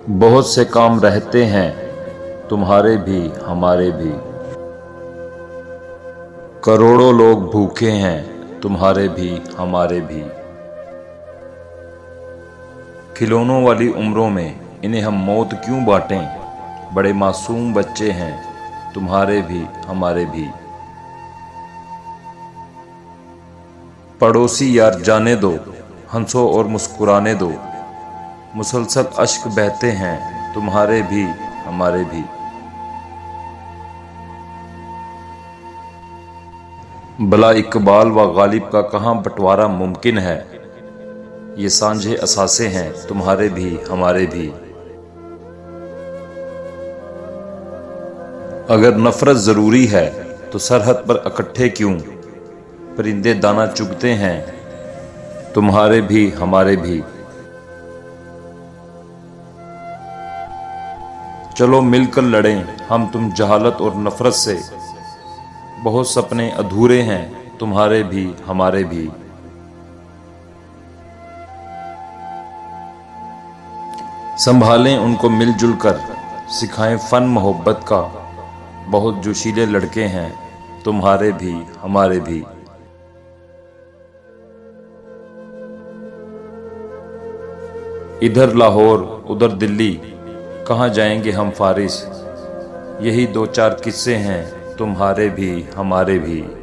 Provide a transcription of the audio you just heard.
बहुत से काम रहते हैं, तुम्हारे भी हमारे भी। करोड़ों लोग भूखे हैं, तुम्हारे भी हमारे भी। खिलौनों वाली उम्रों में इन्हें हम मौत क्यों बांटें। बड़े मासूम बच्चे हैं, तुम्हारे भी हमारे भी। पड़ोसी यार जाने दो, हंसो और मुस्कुराने दो। मुसलसल अश्क बहते हैं, तुम्हारे भी हमारे भी। भला इकबाल व गालिब का कहाँ बंटवारा मुमकिन है। ये सांझे असासे हैं, तुम्हारे भी हमारे भी। अगर नफरत जरूरी है तो सरहद पर इकट्ठे क्यों। परिंदे दाना चुगते हैं, तुम्हारे भी हमारे भी। चलो मिलकर लड़ें हम तुम जहालत और नफरत से। बहुत सपने अधूरे हैं, तुम्हारे भी हमारे भी। संभालें उनको मिलजुल कर, सिखाएं फन मोहब्बत का। बहुत जोशीले लड़के हैं, तुम्हारे भी हमारे भी। इधर लाहौर उधर दिल्ली, कहाँ जाएंगे हम फारिस। यही दो चार किस्से हैं, तुम्हारे भी हमारे भी।